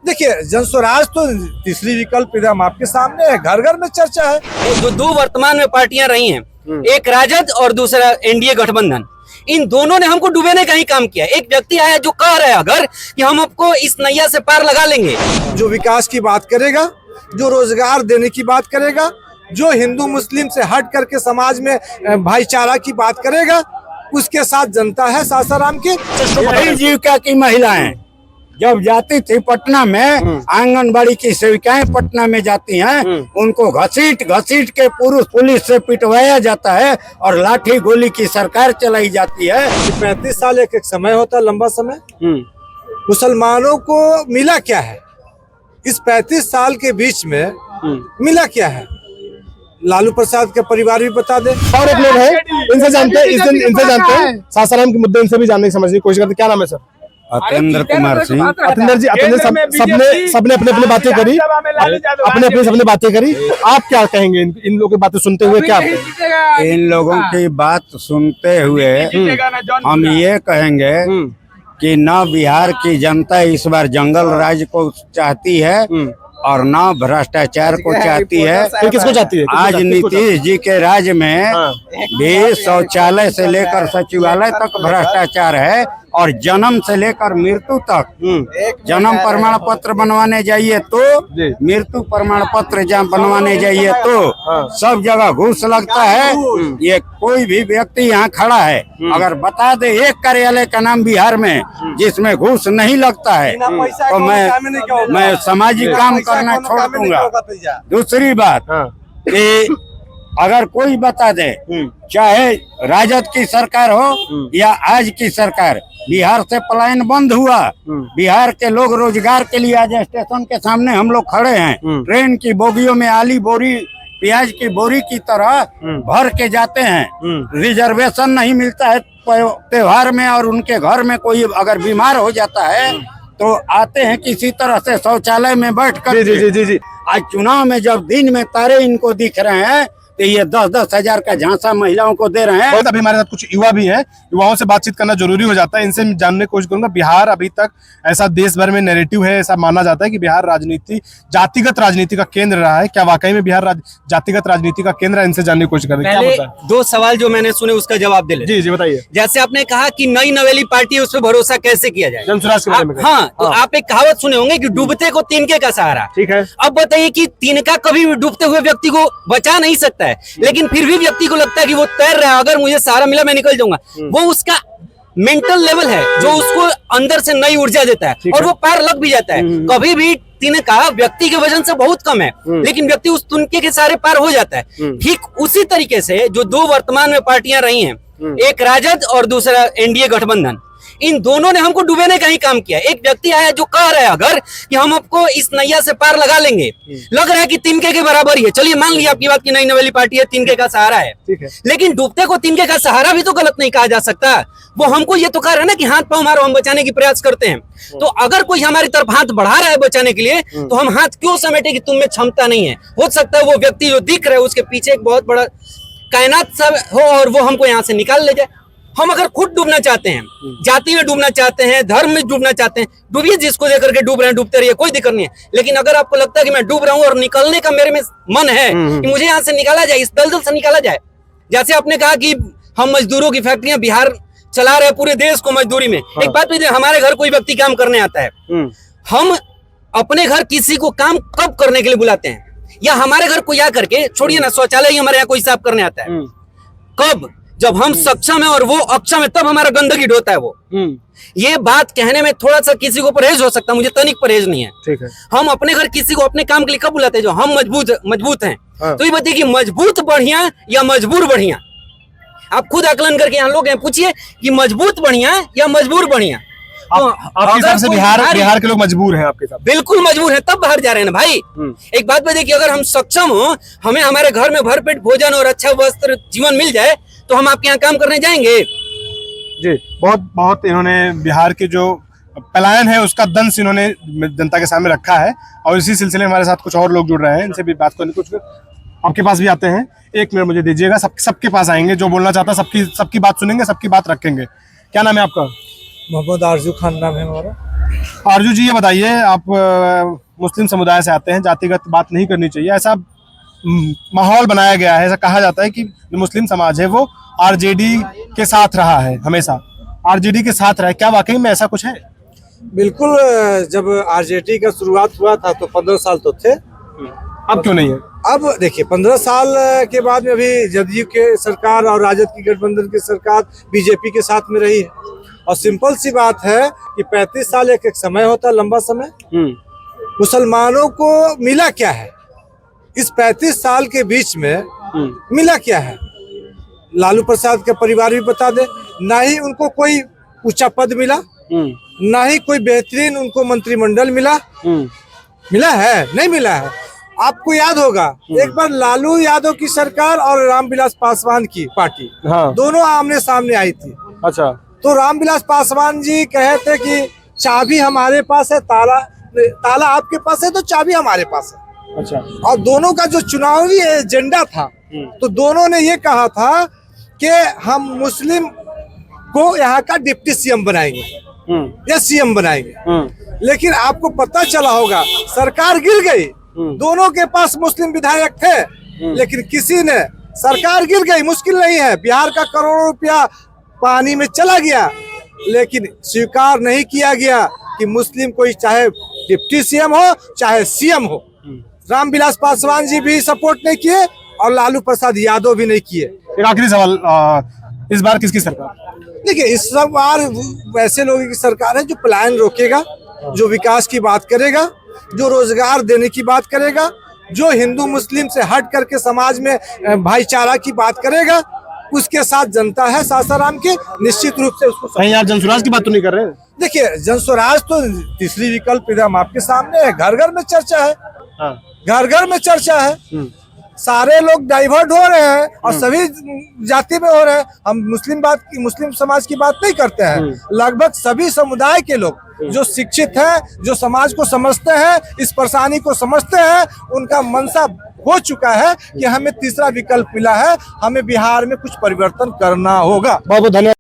देखिए, जनस्वराज तो तीसरी विकल्प एकदम आपके सामने है, घर घर में चर्चा है। जो दो वर्तमान में पार्टियां रही हैं, एक राजद और दूसरा एनडीए गठबंधन, इन दोनों ने हमको डुबेने का ही काम किया। एक व्यक्ति आया जो कह रहा है अगर कि हम आपको इस नैया से पार लगा लेंगे, जो विकास की बात करेगा, जो रोजगार देने की बात करेगा, जो हिंदू मुस्लिम से हट करके समाज में भाईचारा की बात करेगा, उसके साथ जनता है सासाराम की। यही जीविका की महिलाएं जब जाती थी पटना में, आंगनबाड़ी की सेविकाएं पटना में जाती हैं, उनको घसीट घसीट के पुलिस से पिटवाया जाता है और लाठी गोली की सरकार चलाई जाती है। 35 साल एक समय होता है, लंबा समय। मुसलमानों को मिला क्या है इस 35 साल के बीच में? मिला क्या है? लालू प्रसाद का परिवार भी बता दे। और एक लोग हैं, इनसे जानते हैं, इनसे जानते हैं सासाराम के मुद्दे, इनसे भी जानने की समझने की कोशिश करते हैं। क्या नाम है सर? अतेंद्र कुमार सिंह। अतेंद्र जी, सबने अपने बातें करी, सबने बातें करी। आप क्या कहेंगे इन लोगों की बातें सुनते हुए? क्या इन लोगों की बात सुनते हुए हम ये कहेंगे कि न बिहार की जनता इस बार जंगल राज को चाहती है और न भ्रष्टाचार को चाहती है। फिर किसको चाहती है? आज नीतीश जी के राज में भी शौचालय से लेकर सचिवालय तक भ्रष्टाचार है और जन्म से लेकर मृत्यु तक। जन्म प्रमाण पत्र बनवाने जाइए तो, मृत्यु प्रमाण पत्र जहाँ बनवाने जाइए तो सब जगह घूस लगता है। ये कोई भी व्यक्ति यहाँ खड़ा है अगर बता दे एक कार्यालय का नाम बिहार में जिसमें घूस नहीं लगता है तो मैं सामाजिक काम करना छोड़ दूंगा। दूसरी बात कि अगर कोई बता दे, चाहे राजद की सरकार हो या आज की सरकार, बिहार से पलायन बंद हुआ। बिहार के लोग रोजगार के लिए आज स्टेशन के सामने हम लोग खड़े हैं। ट्रेन की बोगियों में आली बोरी प्याज की बोरी की तरह भर के जाते हैं। रिजर्वेशन नहीं मिलता है त्योहार में, और उनके घर में कोई अगर बीमार हो जाता है तो आते हैं किसी तरह से शौचालय में बैठ कर। जी। आज चुनाव में जब दिन में तारे इनको दिख रहे हैं तो ये 10-10 हजार का झांसा महिलाओं को दे रहे हैं। अभी हमारे साथ कुछ युवा भी हैं, युवाओं से बातचीत करना जरूरी हो जाता है। इनसे जानने की कोशिश करूंगा। बिहार अभी तक ऐसा देश भर में नैरेटिव है, ऐसा माना जाता है कि बिहार राजनीति जातिगत राजनीति का केंद्र रहा है। क्या वाकई में बिहार जातिगत राजनीति का केंद्र है? इनसे जानने की कोशिश करेंगे। पहले दो सवाल जो मैंने सुने उसका जवाब दे ले। जी बताइए। जैसे आपने कहा कि नई नवेली पार्टी है, उस पर भरोसा कैसे किया जाए? जनस्वराज के बारे में। हाँ, तो आप एक कहावत सुने होंगे कि डूबते को तिनके का सहारा। ठीक है। अब बताइए कि तिनका कभी भी डूबते हुए व्यक्ति को बचा नहीं सकता है, लेकिन फिर भी व्यक्ति को लगता है कि वो तैर रहा है, अगर मुझे सहारा मिला मैं निकल जाऊंगा। वो उसका मेंटल लेवल है जो उसको अंदर से नई ऊर्जा देता है और वो पार लग भी जाता है। कभी भी तिनका व्यक्ति के वजन से बहुत कम है, लेकिन व्यक्ति उस तिनके के सहारे पार हो जाता है। ठीक उसी तरीके से जो दो वर्तमान में पार्टियां रही हैं, एक राजद और दूसरा एनडीए गठबंधन, इन दोनों ने हमको डुबेने का ही काम किया। एक व्यक्ति आया जो कह रहा है अगर कि हम आपको इस नैया से पार लगा लेंगे, लग रहा है कि तिनके के बराबर ही है। चलिए मान लिया आपकी बात की नई नवेली पार्टी है, तिनके का सहारा है, लेकिन डूबते को तिनके का सहारा भी तो गलत नहीं कहा जा सकता। वो हमको ये तो कह रहा है ना कि हाथ पांव मारो, हम बचाने की प्रयास करते हैं। तो अगर कोई हमारी तरफ हाथ बढ़ा रहा है बचाने के लिए, तो हम हाथ क्यों समेटे कि तुम में क्षमता नहीं है? हो सकता है वो व्यक्ति जो दिख रहा है उसके पीछे एक बहुत बड़ा कायनात सब हो और वो हमको यहाँ से निकाल ले जाए। हम अगर खुद डूबना चाहते हैं, जाति में डूबना चाहते हैं, धर्म में डूबना चाहते हैं, डूबिए, जिसको लेकर के डूब रहे हैं डूबते रहिए, कोई दिक्कत नहीं है। लेकिन अगर आपको लगता है कि मैं डूब रहा हूँ और निकलने का मेरे में मन है कि मुझे यहाँ से निकाला जाए, इस दलदल से निकाला जाए। जैसे आपने कहा कि हम मजदूरों की फैक्ट्रियां बिहार चला रहे पूरे देश को मजदूरी में। एक बात तो हमारे घर कोई व्यक्ति काम करने आता है, हम अपने घर किसी को काम कब करने के लिए बुलाते हैं? या हमारे घर कोई आ करके, छोड़िए ना शौचालय ही हमारे यहाँ कोई साफ करने आता है कब? जब हम सक्षम है और वो अक्षम है, तब हमारा गंदगी ढोता है वो। ये बात कहने में थोड़ा सा किसी को परहेज हो सकता है, मुझे तनिक परहेज नहीं है। ठीक है। हम अपने घर किसी को अपने काम के लिए कब बुलाते हैं? जो हम मजबूत हैं। तो ये बताइए कि मजबूत बढ़िया या मजबूर बढ़िया? आप खुद आकलन करके यहाँ लोग हैं, पूछिए कि मजबूत बढ़िया या मजबूर बढ़िया? आपके हिसाब से बिहार के लोग मजबूर हैं? आपके हिसाब बिल्कुल मजबूर हैं, तब बाहर जा रहे हैं ना भाई। एक बात बताइए कि अगर हम सक्षम हो, हमें हमारे घर में भरपेट भोजन और अच्छा वस्त्र जीवन मिल जाए, तो हम आपके यहाँ काम करने जाएंगे। जी, बहुत इन्होंने बिहार के जो पलायन है उसका दंश इन्होंने जनता के सामने रखा है। और इसी सिलसिले में हमारे साथ कुछ और लोग जुड़ रहे हैं, इनसे भी बात करने कुछ आपके पास भी आते हैं। एक मिनट मुझे दीजिएगा, सबके पास आएंगे, जो बोलना चाहता है सबकी बात सुनेंगे, सबकी बात रखेंगे। क्या नाम है आपका? मोहम्मद आरजू खान नाम है हमारा। आरजू जी, ये बताइए, आप मुस्लिम समुदाय से आते हैं, जातिगत बात नहीं करनी चाहिए, ऐसा माहौल बनाया गया है, ऐसा कहा जाता है कि जो मुस्लिम समाज है वो आरजेडी के साथ रहा है, हमेशा आरजेडी के साथ रहा है। क्या वाकई में ऐसा कुछ है? बिल्कुल। जब आरजेडी का शुरुआत हुआ था तो 15 साल तो थे। अब क्यों नहीं है? अब देखिए 15 साल के बाद में अभी जदयू के सरकार और राजद की गठबंधन की सरकार बीजेपी के साथ में रही है। और सिंपल सी बात है कि 35 साल एक समय होता है, लंबा समय। मुसलमानों को मिला क्या है इस 35 साल के बीच में? मिला क्या है? लालू प्रसाद का परिवार भी बता दे, ना ही उनको कोई ऊंचा पद मिला, ना ही कोई बेहतरीन उनको मंत्रिमंडल मिला। मिला है? नहीं मिला है। आपको याद होगा एक बार लालू यादव की सरकार और रामविलास पासवान की पार्टी, हाँ। दोनों आमने सामने आई थी। अच्छा। तो रामविलास पासवान जी कहे थे कि चाबी हमारे पास है, ताला आपके पास है तो चाबी हमारे पास है। अच्छा। और दोनों का जो चुनावी एजेंडा था, तो दोनों ने ये कहा था कि हम मुस्लिम को यहाँ का डिप्टी सीएम बनाएंगे या सीएम बनाएंगे। लेकिन आपको पता चला होगा सरकार गिर गई। दोनों के पास मुस्लिम विधायक थे, लेकिन किसी ने, सरकार गिर गई, मुश्किल नहीं है, बिहार का करोड़ों रुपया पानी में चला गया, लेकिन स्वीकार नहीं किया गया कि मुस्लिम कोई चाहे डिप्टी सीएम हो चाहे सीएम हो। रामविलास पासवान जी भी सपोर्ट नहीं किए और लालू प्रसाद यादव भी नहीं किए। एक आखिरी सवाल, इस बार किसकी सरकार? देखिए इस बार वैसे लोगों की सरकार है जो पलायन रोकेगा, जो विकास की बात करेगा, जो रोजगार देने की बात करेगा, जो हिंदू मुस्लिम से हट करके समाज में भाईचारा की बात करेगा, उसके साथ जनता है सासाराम की, निश्चित रूप से उसको। कहीं आप जनसुराज की बात तो नहीं कर रहे? देखिए जनस्वराज तो तीसरी विकल्प एकदम आपके सामने है। घर घर में चर्चा है, घर घर में चर्चा है। सारे लोग डाइवर्ट हो रहे हैं और सभी जाति में हो रहे हैं। हम मुस्लिम समाज की बात नहीं करते हैं। लगभग सभी समुदाय के लोग जो शिक्षित हैं, जो समाज को समझते हैं, इस परेशानी को समझते हैं, उनका मनसा हो चुका है कि हमें तीसरा विकल्प मिला है, हमें बिहार में कुछ परिवर्तन करना होगा। बहुत बहुत धन्यवाद।